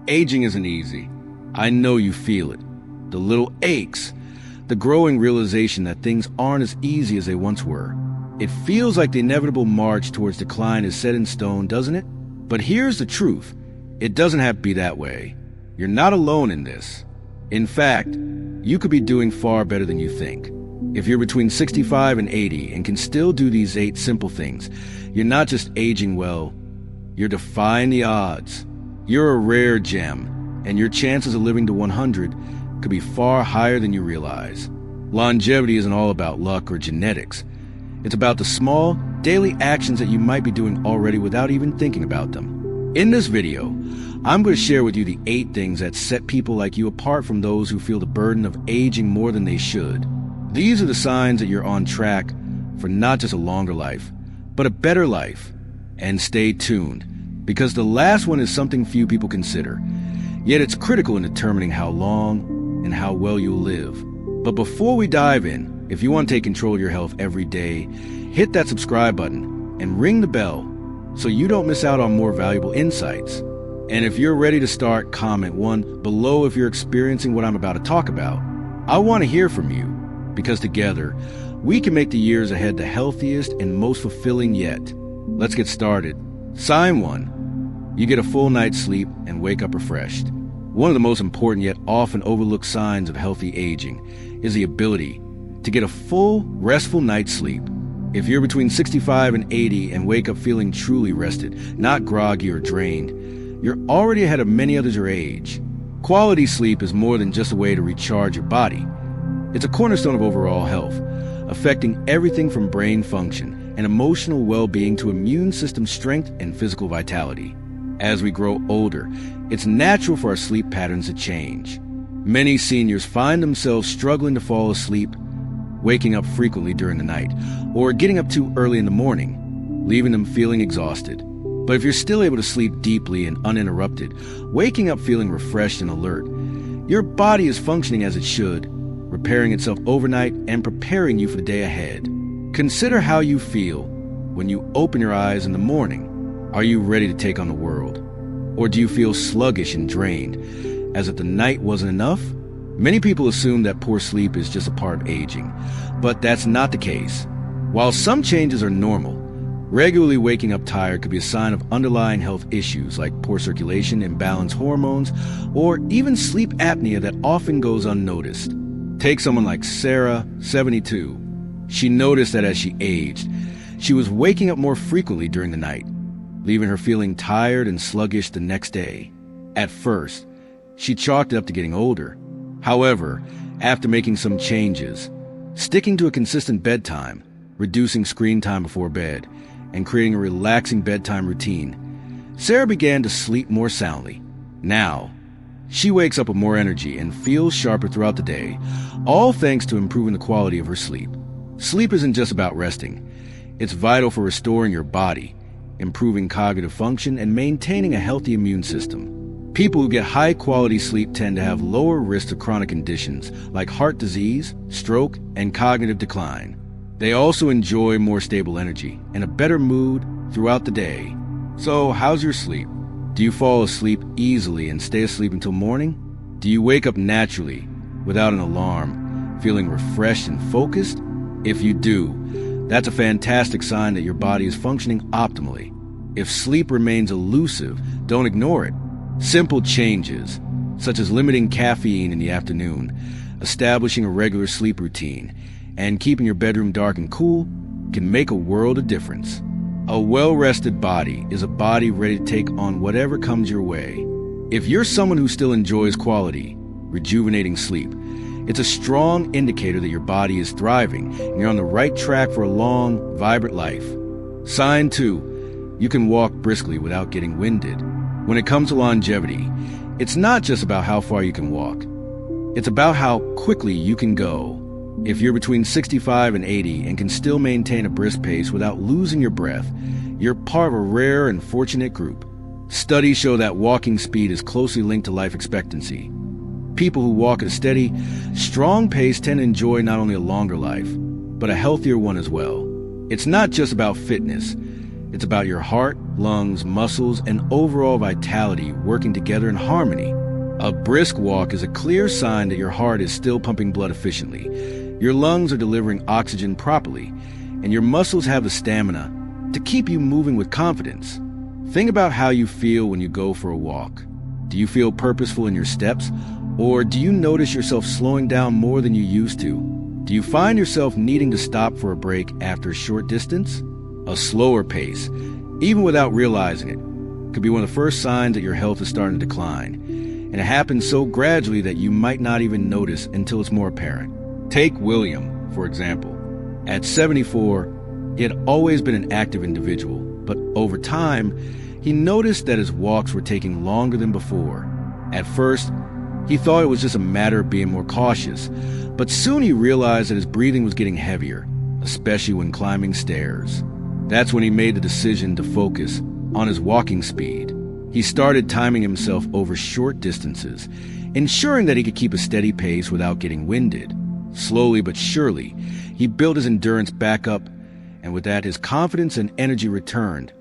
Aging isn't easy. I know you feel it. The little aches, the growing realization that things aren't as easy as they once were. It feels like the inevitable march towards decline is set in stone, doesn't it? But here's the truth. It doesn't have to be that way. You're not alone in this. In fact, you could be doing far better than you think. If you're between 65 and 80 and can still do these 8 simple things, you're not just aging well, you're defying the odds. You're a rare gem, and your chances of living to 100 could be far higher than you realize. Longevity isn't all about luck or genetics. It's about the small, daily actions that you might be doing already without even thinking about them. In this video, I'm going to share with you the 8 things that set people like you apart from those who feel the burden of aging more than they should. These are the signs that you're on track for not just a longer life, but a better life. And stay tuned, because the last one is something few people consider. Yet it's critical in determining how long and how well you'll live. But before we dive in, if you want to take control of your health every day, hit that subscribe button and ring the bell so you don't miss out on more valuable insights. And if you're ready to start, comment 1 below if you're experiencing what I'm about to talk about. I want to hear from you, because together, we can make the years ahead the healthiest and most fulfilling yet. Let's get started. Sign 1. You get a full night's sleep and wake up refreshed. One of the most important yet often overlooked signs of healthy aging is the ability to get a full, restful night's sleep. If you're between 65 and 80 and wake up feeling truly rested, not groggy or drained, you're already ahead of many others your age. Quality sleep is more than just a way to recharge your body. It's a cornerstone of overall health, affecting everything from brain function and emotional well-being to immune system strength and physical vitality. As we grow older, it's natural for our sleep patterns to change. Many seniors find themselves struggling to fall asleep, waking up frequently during the night, or getting up too early in the morning, leaving them feeling exhausted. But if you're still able to sleep deeply and uninterrupted, waking up feeling refreshed and alert, your body is functioning as it should, repairing itself overnight and preparing you for the day ahead. Consider how you feel when you open your eyes in the morning. Are you ready to take on the world? Or do you feel sluggish and drained, as if the night wasn't enough? Many people assume that poor sleep is just a part of aging, but that's not the case. While some changes are normal, regularly waking up tired could be a sign of underlying health issues like poor circulation, imbalanced hormones, or even sleep apnea that often goes unnoticed. Take someone like Sarah, 72. She noticed that as she aged, she was waking up more frequently during the night, leaving her feeling tired and sluggish the next day. At first, she chalked it up to getting older. However, after making some changes, sticking to a consistent bedtime, reducing screen time before bed, and creating a relaxing bedtime routine, Sarah began to sleep more soundly. Now, she wakes up with more energy and feels sharper throughout the day, all thanks to improving the quality of her sleep. Sleep isn't just about resting. It's vital for restoring your body, improving cognitive function, and maintaining a healthy immune system. People who get high-quality sleep tend to have lower risks of chronic conditions like heart disease, stroke, and cognitive decline. They also enjoy more stable energy and a better mood throughout the day. So, how's your sleep? Do you fall asleep easily and stay asleep until morning? Do you wake up naturally, without an alarm, feeling refreshed and focused? If you do, that's a fantastic sign that your body is functioning optimally. If sleep remains elusive, don't ignore it. Simple changes, such as limiting caffeine in the afternoon, establishing a regular sleep routine, and keeping your bedroom dark and cool, can make a world of difference. A well-rested body is a body ready to take on whatever comes your way. If you're someone who still enjoys quality, rejuvenating sleep, it's a strong indicator that your body is thriving and you're on the right track for a long, vibrant life. Sign 2. You can walk briskly without getting winded. When it comes to longevity, it's not just about how far you can walk. It's about how quickly you can go. If you're between 65 and 80 and can still maintain a brisk pace without losing your breath, you're part of a rare and fortunate group. Studies show that walking speed is closely linked to life expectancy. People who walk at a steady, strong pace tend to enjoy not only a longer life, but a healthier one as well. It's not just about fitness. It's about your heart, lungs, muscles, and overall vitality working together in harmony. A brisk walk is a clear sign that your heart is still pumping blood efficiently, your lungs are delivering oxygen properly, and your muscles have the stamina to keep you moving with confidence. Think about how you feel when you go for a walk. Do you feel purposeful in your steps, or do you notice yourself slowing down more than you used to? Do you find yourself needing to stop for a break after a short distance? A slower pace, even without realizing it, could be one of the first signs that your health is starting to decline, and it happens so gradually that you might not even notice until it's more apparent. Take William, for example. At 74, he had always been an active individual, but over time, he noticed that his walks were taking longer than before. At first, he thought it was just a matter of being more cautious, but soon he realized that his breathing was getting heavier, especially when climbing stairs. That's when he made the decision to focus on his walking speed. He started timing himself over short distances, ensuring that he could keep a steady pace without getting winded. Slowly but surely, he built his endurance back up, and with that, his confidence and energy returned.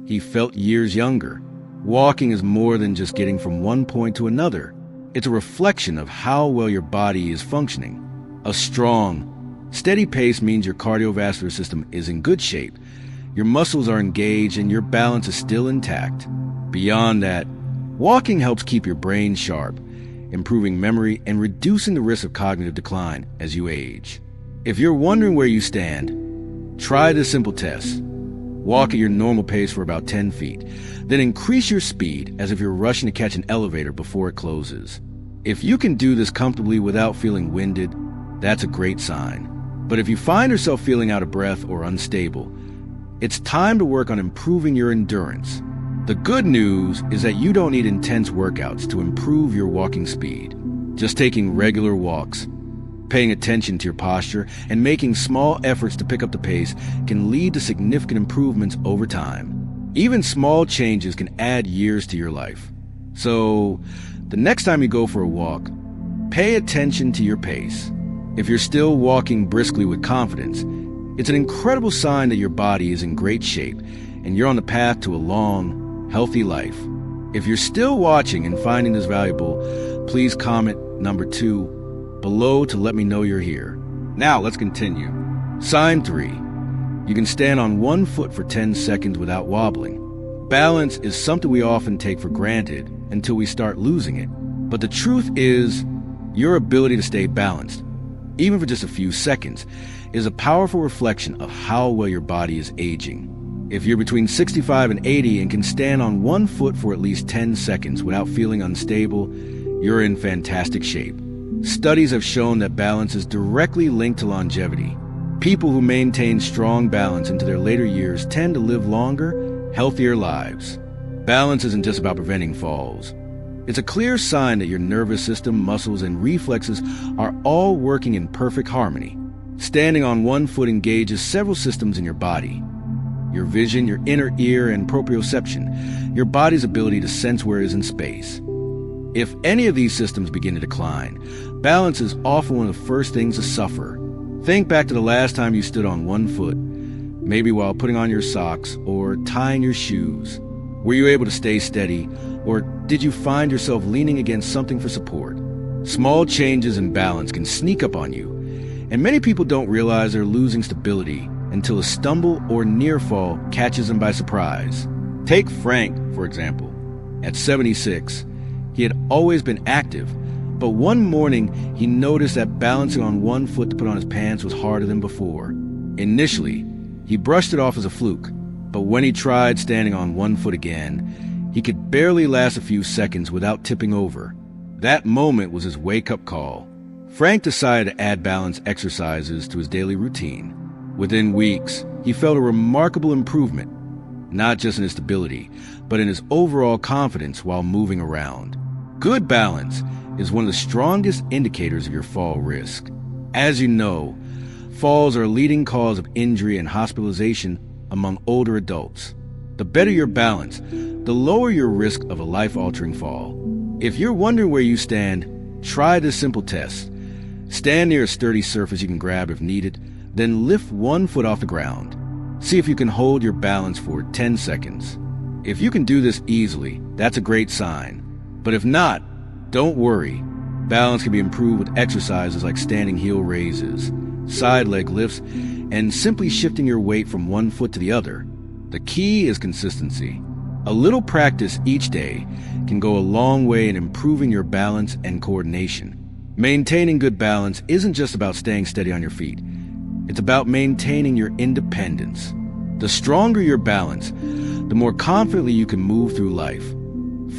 He felt years younger. Walking is more than just getting from one point to another. It's a reflection of how well your body is functioning. A strong, steady pace means your cardiovascular system is in good shape, your muscles are engaged, and your balance is still intact. Beyond that, walking helps keep your brain sharp, improving memory and reducing the risk of cognitive decline as you age. If you're wondering where you stand, try this simple test. Walk at your normal pace for about 10 feet, then increase your speed as if you're rushing to catch an elevator before it closes. If you can do this comfortably without feeling winded, that's a great sign. But if you find yourself feeling out of breath or unstable, it's time to work on improving your endurance. The good news is that you don't need intense workouts to improve your walking speed. Just taking regular walks, paying attention to your posture, and making small efforts to pick up the pace can lead to significant improvements over time. Even small changes can add years to your life. So, the next time you go for a walk, pay attention to your pace. If you're still walking briskly with confidence, it's an incredible sign that your body is in great shape and you're on the path to a long, healthy life. If you're still watching and finding this valuable, please comment number 2 below to let me know you're here. Now let's continue. Sign 3. You can stand on one foot for 10 seconds without wobbling. Balance is something we often take for granted until we start losing it. But the truth is, your ability to stay balanced, even for just a few seconds, is a powerful reflection of how well your body is aging. If you're between 65 and 80 and can stand on one foot for at least 10 seconds without feeling unstable, you're in fantastic shape. Studies have shown that balance is directly linked to longevity. People who maintain strong balance into their later years tend to live longer, healthier lives. Balance isn't just about preventing falls. It's a clear sign that your nervous system, muscles, and reflexes are all working in perfect harmony. Standing on one foot engages several systems in your body. Your vision, your inner ear, and proprioception, your body's ability to sense where it is in space. If any of these systems begin to decline, balance is often one of the first things to suffer. Think back to the last time you stood on one foot, maybe while putting on your socks or tying your shoes. Were you able to stay steady, or did you find yourself leaning against something for support? Small changes in balance can sneak up on you, and many people don't realize they're losing stability until a stumble or near fall catches them by surprise. Take Frank, for example. At 76, he had always been active, but one morning he noticed that balancing on one foot to put on his pants was harder than before. Initially, he brushed it off as a fluke, but when he tried standing on one foot again, he could barely last a few seconds without tipping over. That moment was his wake-up call. Frank decided to add balance exercises to his daily routine. Within weeks, he felt a remarkable improvement, not just in his stability, but in his overall confidence while moving around. Good balance is one of the strongest indicators of your fall risk. As you know, falls are a leading cause of injury and hospitalization among older adults. The better your balance, the lower your risk of a life-altering fall. If you're wondering where you stand, try this simple test. Stand near a sturdy surface you can grab if needed, then lift one foot off the ground. See if you can hold your balance for 10 seconds. If you can do this easily, that's a great sign. But if not, don't worry. Balance can be improved with exercises like standing heel raises, side leg lifts, and simply shifting your weight from one foot to the other. The key is consistency. A little practice each day can go a long way in improving your balance and coordination. Maintaining good balance isn't just about staying steady on your feet. It's about maintaining your independence. The stronger your balance, the more confidently you can move through life,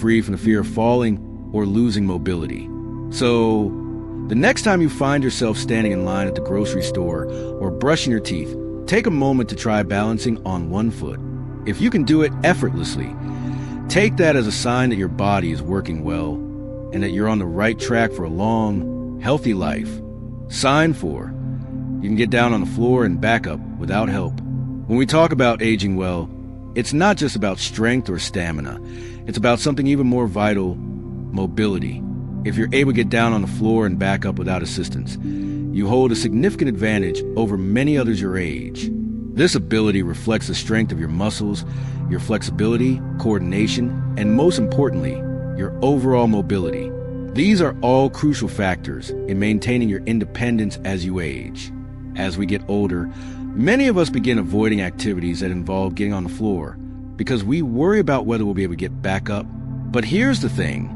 free from the fear of falling or losing mobility. So, the next time you find yourself standing in line at the grocery store or brushing your teeth, take a moment to try balancing on one foot. If you can do it effortlessly, take that as a sign that your body is working well and that you're on the right track for a long, healthy life. Sign 4. You can get down on the floor and back up without help. When we talk about aging well, it's not just about strength or stamina. It's about something even more vital, mobility. If you're able to get down on the floor and back up without assistance, you hold a significant advantage over many others your age. This ability reflects the strength of your muscles, your flexibility, coordination, and most importantly, your overall mobility. These are all crucial factors in maintaining your independence as you age. As we get older, many of us begin avoiding activities that involve getting on the floor because we worry about whether we'll be able to get back up. But here's the thing.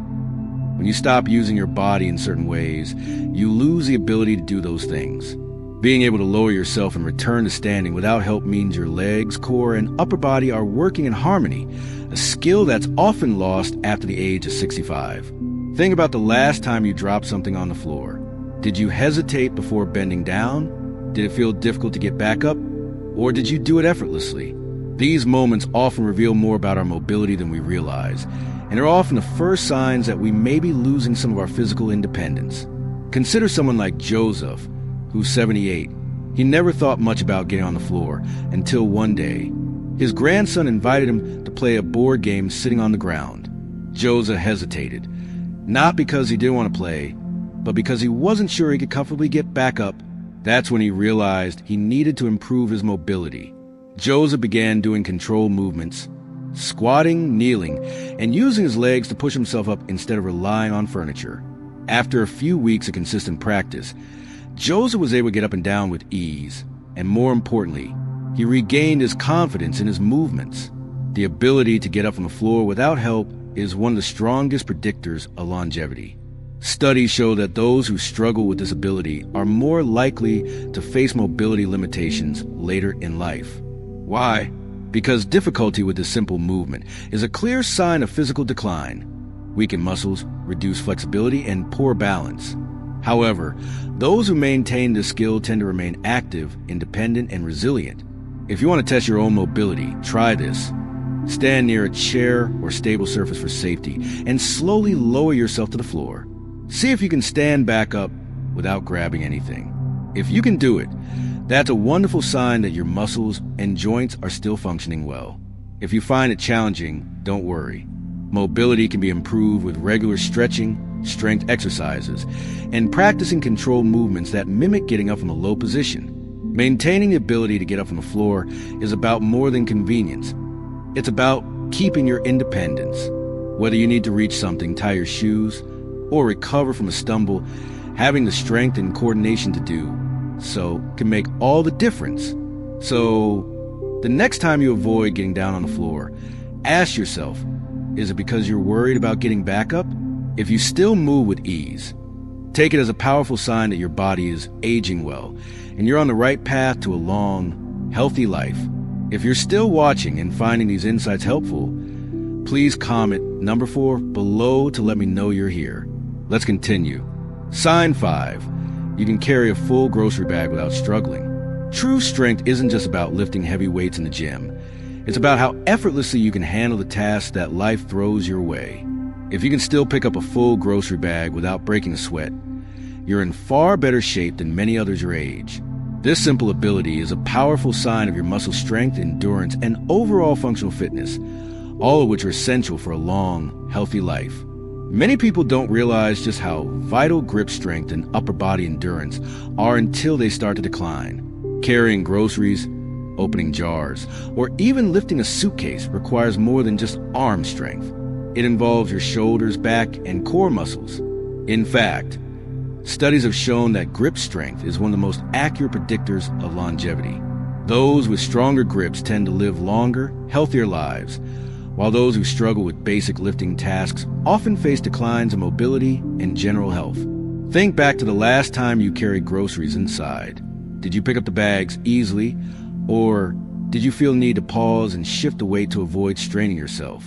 When you stop using your body in certain ways, you lose the ability to do those things. Being able to lower yourself and return to standing without help means your legs, core, and upper body are working in harmony, a skill that's often lost after the age of 65. Think about the last time you dropped something on the floor. Did you hesitate before bending down? Did it feel difficult to get back up? Or did you do it effortlessly? These moments often reveal more about our mobility than we realize, and are often the first signs that we may be losing some of our physical independence. Consider someone like Joseph, who's 78. He never thought much about getting on the floor until one day. His grandson invited him to play a board game sitting on the ground. Joseph hesitated, not because he didn't want to play, but because he wasn't sure he could comfortably get back up. That's when he realized he needed to improve his mobility. Joseph began doing controlled movements, squatting, kneeling, and using his legs to push himself up instead of relying on furniture. After a few weeks of consistent practice, Joseph was able to get up and down with ease, and more importantly, he regained his confidence in his movements. The ability to get up from the floor without help is one of the strongest predictors of longevity. Studies show that those who struggle with this ability are more likely to face mobility limitations later in life. Why? Because difficulty with this simple movement is a clear sign of physical decline, weakened muscles, reduced flexibility, and poor balance. However, those who maintain this skill tend to remain active, independent, and resilient. If you want to test your own mobility, try this. Stand near a chair or stable surface for safety, and slowly lower yourself to the floor. See if you can stand back up without grabbing anything. If you can do it, that's a wonderful sign that your muscles and joints are still functioning well. If you find it challenging, don't worry. Mobility can be improved with regular stretching, strength exercises, and practicing controlled movements that mimic getting up from a low position. Maintaining the ability to get up from the floor is about more than convenience. It's about keeping your independence. Whether you need to reach something, tie your shoes, or recover from a stumble, having the strength and coordination to do so can make all the difference. So, the next time you avoid getting down on the floor, ask yourself, is it because you're worried about getting back up? If you still move with ease, take it as a powerful sign that your body is aging well and you're on the right path to a long, healthy life. If you're still watching and finding these insights helpful, please comment number 4 below to let me know you're here. Let's continue. Sign 5. You can carry a full grocery bag without struggling. True strength isn't just about lifting heavy weights in the gym. It's about how effortlessly you can handle the tasks that life throws your way. If you can still pick up a full grocery bag without breaking a sweat, you're in far better shape than many others your age. This simple ability is a powerful sign of your muscle strength, endurance, and overall functional fitness, all of which are essential for a long, healthy life. Many people don't realize just how vital grip strength and upper body endurance are until they start to decline. Carrying groceries, Opening jars, or even lifting a suitcase requires more than just arm strength. It involves your shoulders, back, and core muscles. In fact, studies have shown that grip strength is one of the most accurate predictors of longevity. Those with stronger grips tend to live longer, healthier lives, while those who struggle with basic lifting tasks often face declines in mobility and general health. Think back to the last time you carried groceries inside. Did you pick up the bags easily, or did you feel the need to pause and shift the weight to avoid straining yourself?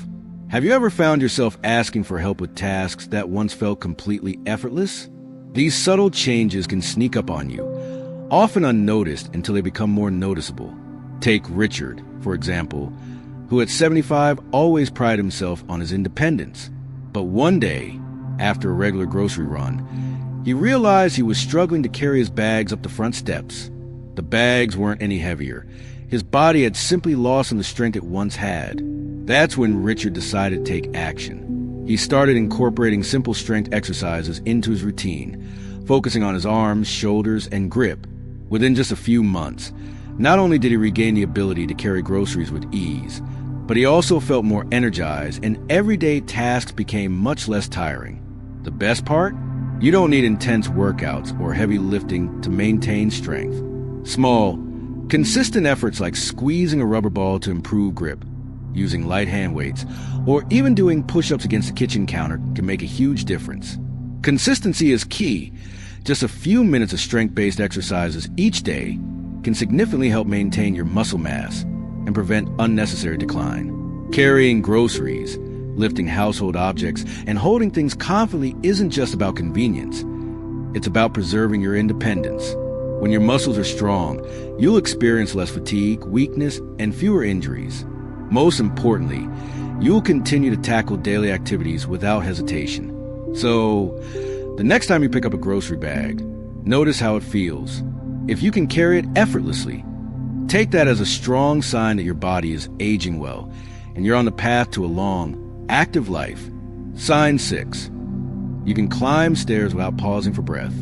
Have you ever found yourself asking for help with tasks that once felt completely effortless? These subtle changes can sneak up on you, often unnoticed until they become more noticeable. Take Richard, for example, who at 75 always prided himself on his independence. But one day, after a regular grocery run, he realized he was struggling to carry his bags up the front steps. The bags weren't any heavier. His body had simply lost some of the strength it once had. That's when Richard decided to take action. He started incorporating simple strength exercises into his routine, focusing on his arms, shoulders, and grip. Within just a few months, not only did he regain the ability to carry groceries with ease, but he also felt more energized, and everyday tasks became much less tiring. The best part? You don't need intense workouts or heavy lifting to maintain strength. Small, consistent efforts like squeezing a rubber ball to improve grip, using light hand weights, or even doing push-ups against the kitchen counter can make a huge difference. Consistency is key. Just a few minutes of strength-based exercises each day can significantly help maintain your muscle mass and prevent unnecessary decline. Carrying groceries, lifting household objects, and holding things confidently isn't just about convenience. It's about preserving your independence. When your muscles are strong, you'll experience less fatigue, weakness, and fewer injuries. Most importantly, you'll continue to tackle daily activities without hesitation. So, the next time you pick up a grocery bag, notice how it feels. If you can carry it effortlessly, take that as a strong sign that your body is aging well and you're on the path to a long, active life. Sign 6. You can climb stairs without pausing for breath.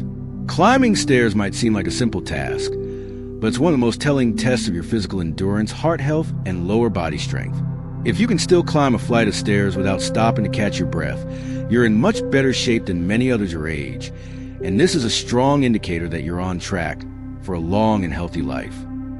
Climbing stairs might seem like a simple task, but it's one of the most telling tests of your physical endurance, heart health, and lower body strength. If you can still climb a flight of stairs without stopping to catch your breath, you're in much better shape than many others your age, and this is a strong indicator that you're on track for a long and healthy life.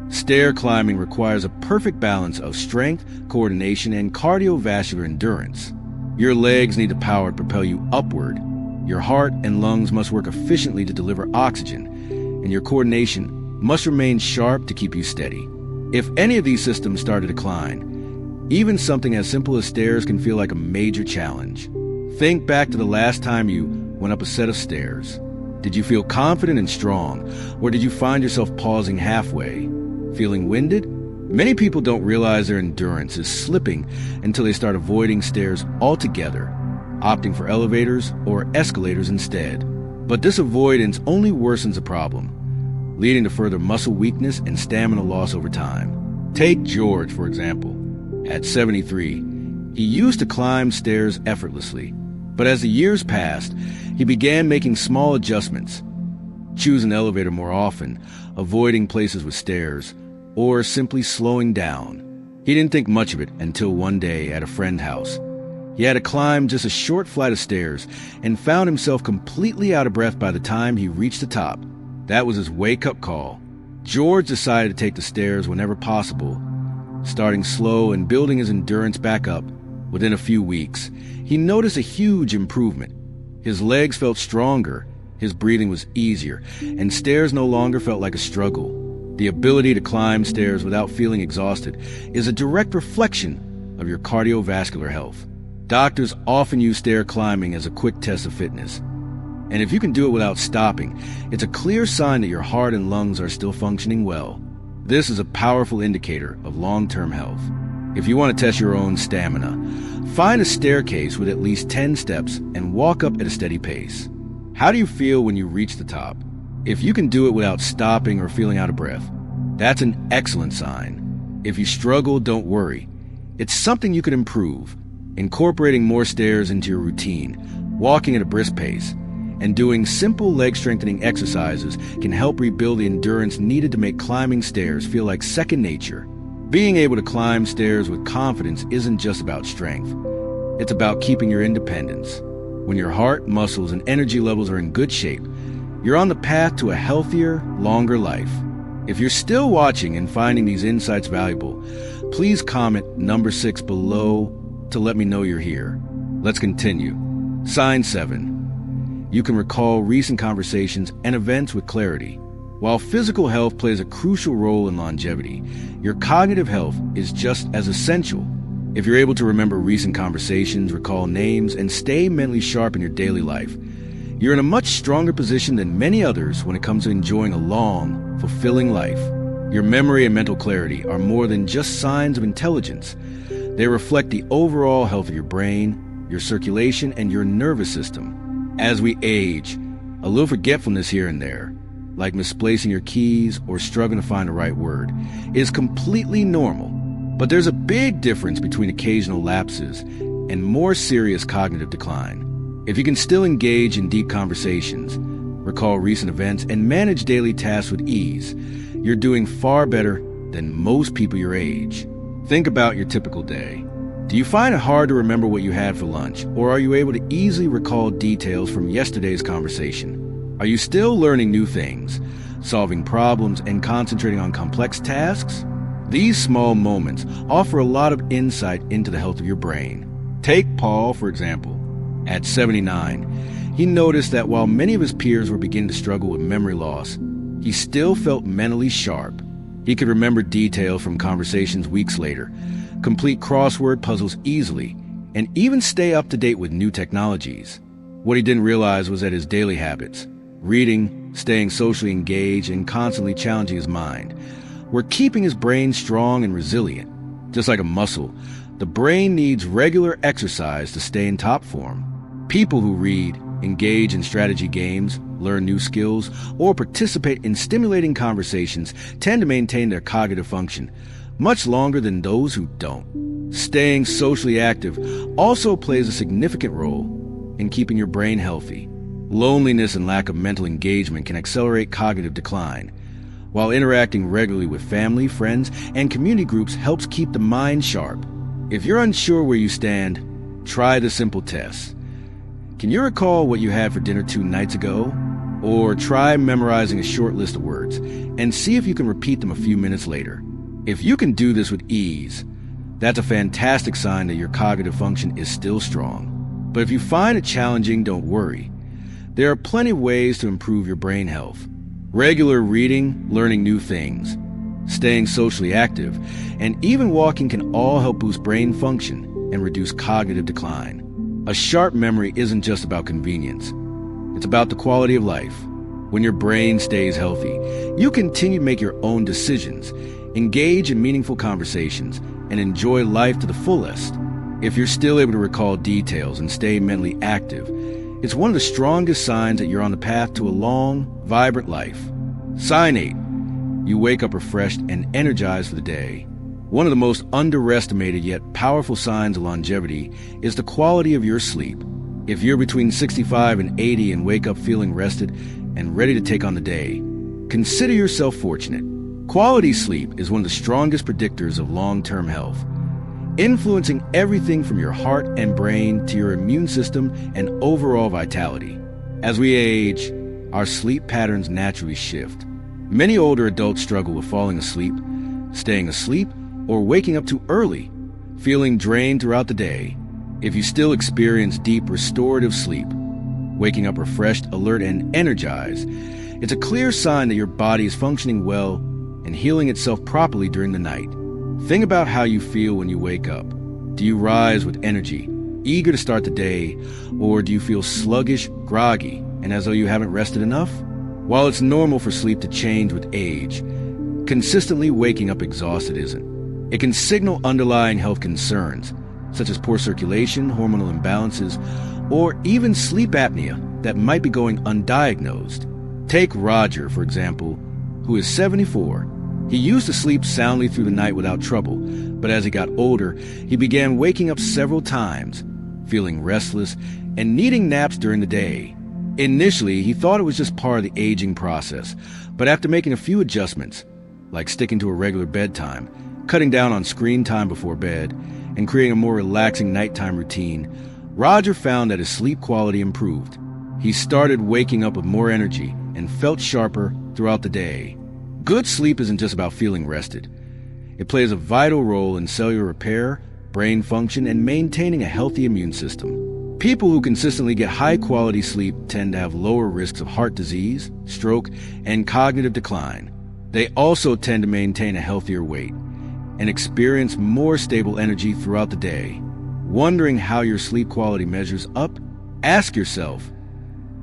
Stair climbing requires a perfect balance of strength, coordination, and cardiovascular endurance. Your legs need the power to propel you upward. Your heart and lungs must work efficiently to deliver oxygen, and your coordination must remain sharp to keep you steady. If any of these systems start to decline, even something as simple as stairs can feel like a major challenge. Think back to the last time you went up a set of stairs. Did you feel confident and strong, or did you find yourself pausing halfway? Feeling winded? Many people don't realize their endurance is slipping until they start avoiding stairs altogether, opting for elevators or escalators instead. But this avoidance only worsens the problem, leading to further muscle weakness and stamina loss over time. Take George, for example. At 73, he used to climb stairs effortlessly, but as the years passed, he began making small adjustments, choosing the elevator more often, avoiding places with stairs, or simply slowing down. He didn't think much of it until one day at a friend's house. He had to climb just a short flight of stairs and found himself completely out of breath by the time he reached the top. That was his wake-up call. George decided to take the stairs whenever possible, starting slow and building his endurance back up. Within a few weeks, he noticed a huge improvement. His legs felt stronger, his breathing was easier, and stairs no longer felt like a struggle. The ability to climb stairs without feeling exhausted is a direct reflection of your cardiovascular health. Doctors often use stair climbing as a quick test of fitness. And if you can do it without stopping, it's a clear sign that your heart and lungs are still functioning well. This is a powerful indicator of long-term health. If you want to test your own stamina, find a staircase with at least 10 steps and walk up at a steady pace. How do you feel when you reach the top? If you can do it without stopping or feeling out of breath, that's an excellent sign. If you struggle, don't worry. It's something you can improve. Incorporating more stairs into your routine, walking at a brisk pace, and doing simple leg-strengthening exercises can help rebuild the endurance needed to make climbing stairs feel like second nature. Being able to climb stairs with confidence isn't just about strength. It's about keeping your independence. When your heart, muscles, and energy levels are in good shape, you're on the path to a healthier, longer life. If you're still watching and finding these insights valuable, please comment number 6 below to let me know you're here. Let's continue. Sign 7. You can recall recent conversations and events with clarity. While physical health plays a crucial role in longevity, your cognitive health is just as essential. If you're able to remember recent conversations, recall names, and stay mentally sharp in your daily life, you're in a much stronger position than many others when it comes to enjoying a long, fulfilling life. Your memory and mental clarity are more than just signs of intelligence. They reflect the overall health of your brain, your circulation, and your nervous system. As we age, a little forgetfulness here and there, like misplacing your keys or struggling to find the right word, is completely normal. But there's a big difference between occasional lapses and more serious cognitive decline. If you can still engage in deep conversations, recall recent events, and manage daily tasks with ease, you're doing far better than most people your age. Think about your typical day. Do you find it hard to remember what you had for lunch, or are you able to easily recall details from yesterday's conversation? Are you still learning new things, solving problems, and concentrating on complex tasks? These small moments offer a lot of insight into the health of your brain. Take Paul, for example. At 79, he noticed that while many of his peers were beginning to struggle with memory loss, he still felt mentally sharp. He could remember details from conversations weeks later, complete crossword puzzles easily, and even stay up to date with new technologies. What he didn't realize was that his daily habits, reading, staying socially engaged, and constantly challenging his mind, were keeping his brain strong and resilient. Just like a muscle, the brain needs regular exercise to stay in top form. People who read, engage in strategy games, learn new skills, or participate in stimulating conversations tend to maintain their cognitive function much longer than those who don't. Staying socially active also plays a significant role in keeping your brain healthy. Loneliness and lack of mental engagement can accelerate cognitive decline, while interacting regularly with family, friends, and community groups helps keep the mind sharp. If you're unsure where you stand, try the simple test. Can you recall what you had for dinner 2 nights ago? Or try memorizing a short list of words and see if you can repeat them a few minutes later. If you can do this with ease, that's a fantastic sign that your cognitive function is still strong. But if you find it challenging, don't worry. There are plenty of ways to improve your brain health. Regular reading, learning new things, staying socially active, and even walking can all help boost brain function and reduce cognitive decline. A sharp memory isn't just about convenience. It's about the quality of life. When your brain stays healthy, you continue to make your own decisions, engage in meaningful conversations, and enjoy life to the fullest. If you're still able to recall details and stay mentally active, it's one of the strongest signs that you're on the path to a long, vibrant life. Sign 8. You wake up refreshed and energized for the day. One of the most underestimated yet powerful signs of longevity is the quality of your sleep. If you're between 65 and 80 and wake up feeling rested and ready to take on the day, consider yourself fortunate. Quality sleep is one of the strongest predictors of long-term health, influencing everything from your heart and brain to your immune system and overall vitality. As we age, our sleep patterns naturally shift. Many older adults struggle with falling asleep, staying asleep, or waking up too early, feeling drained throughout the day. If you still experience deep restorative sleep, waking up refreshed, alert, and energized, it's a clear sign that your body is functioning well and healing itself properly during the night. Think about how you feel when you wake up. Do you rise with energy, eager to start the day, or do you feel sluggish, groggy, and as though you haven't rested enough? While it's normal for sleep to change with age, consistently waking up exhausted isn't. It can signal underlying health concerns, such as poor circulation, hormonal imbalances, or even sleep apnea that might be going undiagnosed. Take Roger, for example, who is 74. He used to sleep soundly through the night without trouble, but as he got older, he began waking up several times, feeling restless and needing naps during the day. Initially, he thought it was just part of the aging process, but after making a few adjustments, like sticking to a regular bedtime, cutting down on screen time before bed, and creating a more relaxing nighttime routine, Roger found that his sleep quality improved. He started waking up with more energy and felt sharper throughout the day. Good sleep isn't just about feeling rested. It plays a vital role in cellular repair, brain function, and maintaining a healthy immune system. People who consistently get high-quality sleep tend to have lower risks of heart disease, stroke, and cognitive decline. They also tend to maintain a healthier weight and experience more stable energy throughout the day. Wondering how your sleep quality measures up? Ask yourself,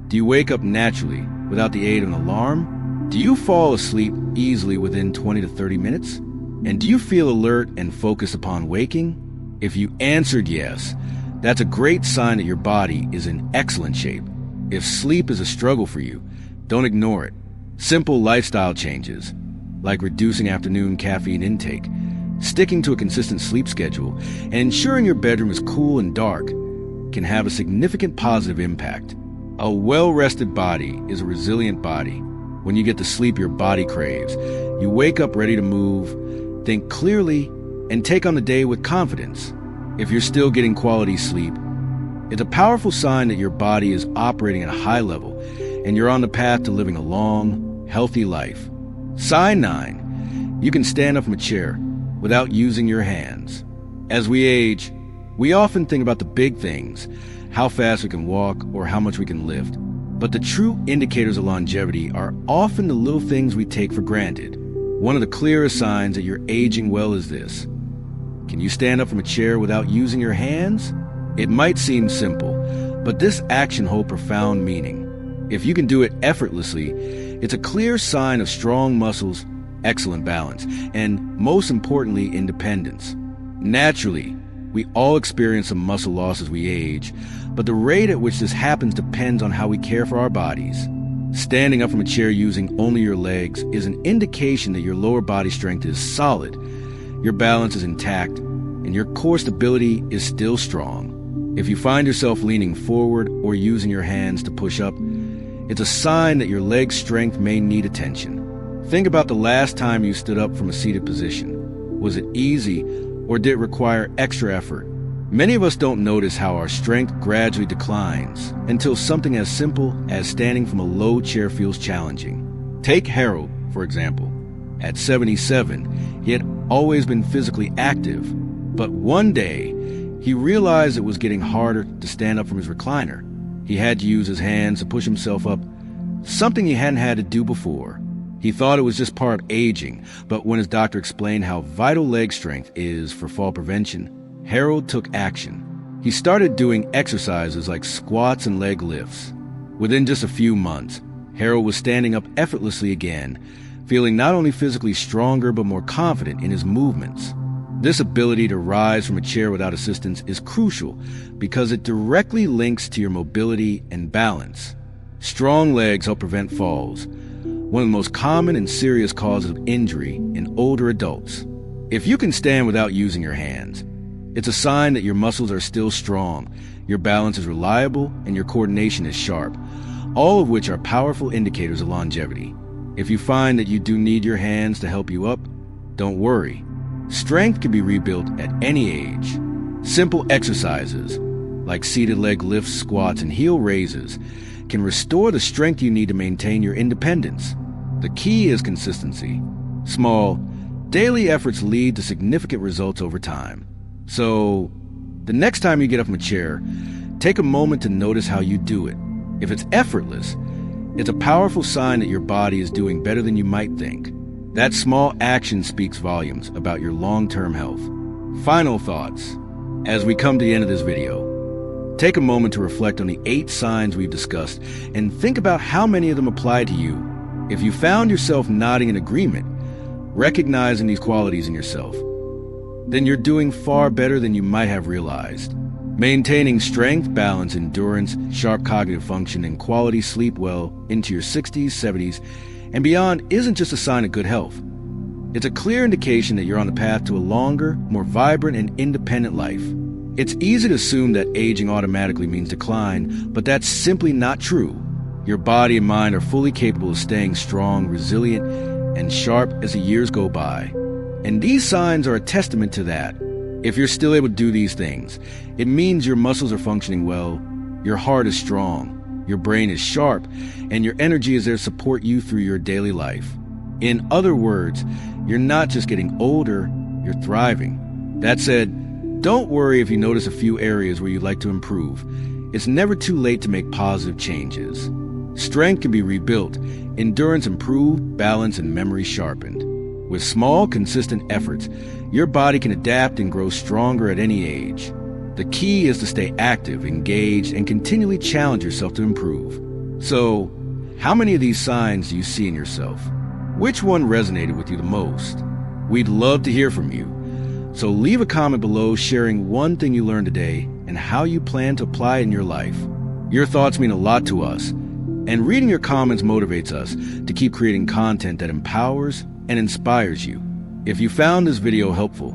do you wake up naturally without the aid of an alarm? Do you fall asleep easily within 20 to 30 minutes? And do you feel alert and focused upon waking? If you answered yes, that's a great sign that your body is in excellent shape. If sleep is a struggle for you, don't ignore it. Simple lifestyle changes, like reducing afternoon caffeine intake, sticking to a consistent sleep schedule, and ensuring your bedroom is cool and dark, can have a significant positive impact. A well-rested body is a resilient body. When you get the sleep your body craves, you wake up ready to move, think clearly, and take on the day with confidence. If you're still getting quality sleep, it's a powerful sign that your body is operating at a high level and you're on the path to living a long, healthy life. Sign 9. You can stand up from a chair without using your hands. As we age, we often think about the big things, how fast we can walk or how much we can lift. But the true indicators of longevity are often the little things we take for granted. One of the clearest signs that you're aging well is this. Can you stand up from a chair without using your hands? It might seem simple, but this action holds profound meaning. If you can do it effortlessly, it's a clear sign of strong muscles, excellent balance, and most importantly, independence. Naturally, we all experience some muscle loss as we age, but the rate at which this happens depends on how we care for our bodies. Standing up from a chair using only your legs is an indication that your lower body strength is solid, your balance is intact, and your core stability is still strong. If you find yourself leaning forward or using your hands to push up, it's a sign that your leg strength may need attention. Think about the last time you stood up from a seated position. Was it easy, or did it require extra effort? Many of us don't notice how our strength gradually declines until something as simple as standing from a low chair feels challenging. Take Harold, for example. At 77, he had always been physically active, but one day, he realized it was getting harder to stand up from his recliner. He had to use his hands to push himself up, something he hadn't had to do before. He thought it was just part of aging, but when his doctor explained how vital leg strength is for fall prevention, Harold took action. He started doing exercises like squats and leg lifts. Within just a few months, Harold was standing up effortlessly again, feeling not only physically stronger but more confident in his movements. This ability to rise from a chair without assistance is crucial because it directly links to your mobility and balance. Strong legs help prevent falls, one of the most common and serious causes of injury in older adults. If you can stand without using your hands, it's a sign that your muscles are still strong, your balance is reliable, and your coordination is sharp, all of which are powerful indicators of longevity. If you find that you do need your hands to help you up, don't worry. Strength can be rebuilt at any age. Simple exercises, like seated leg lifts, squats, and heel raises, can restore the strength you need to maintain your independence. The key is consistency. Small, daily efforts lead to significant results over time. So, the next time you get up from a chair, take a moment to notice how you do it. If it's effortless, it's a powerful sign that your body is doing better than you might think. That small action speaks volumes about your long-term health. Final thoughts. As we come to the end of this video, take a moment to reflect on the 8 signs we've discussed and think about how many of them apply to you. If you found yourself nodding in agreement, recognizing these qualities in yourself, then you're doing far better than you might have realized. Maintaining strength, balance, endurance, sharp cognitive function, and quality sleep well into your 60s, 70s, and beyond isn't just a sign of good health. It's a clear indication that you're on the path to a longer, more vibrant, and independent life. It's easy to assume that aging automatically means decline, but that's simply not true. Your body and mind are fully capable of staying strong, resilient, and sharp as the years go by. And these signs are a testament to that. If you're still able to do these things, it means your muscles are functioning well, your heart is strong, your brain is sharp, and your energy is there to support you through your daily life. In other words, you're not just getting older, you're thriving. That said, don't worry if you notice a few areas where you'd like to improve. It's never too late to make positive changes. Strength can be rebuilt, endurance improved, balance and memory sharpened. With small, consistent efforts, your body can adapt and grow stronger at any age. The key is to stay active, engaged, and continually challenge yourself to improve. So, how many of these signs do you see in yourself? Which one resonated with you the most? We'd love to hear from you. So leave a comment below sharing one thing you learned today and how you plan to apply it in your life. Your thoughts mean a lot to us, and reading your comments motivates us to keep creating content that empowers and inspires you. If you found this video helpful,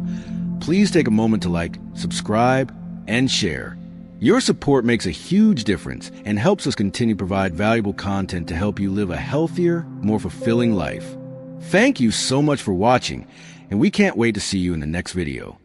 please take a moment to like, subscribe, and share. Your support makes a huge difference and helps us continue to provide valuable content to help you live a healthier, more fulfilling life. Thank you so much for watching, and we can't wait to see you in the next video.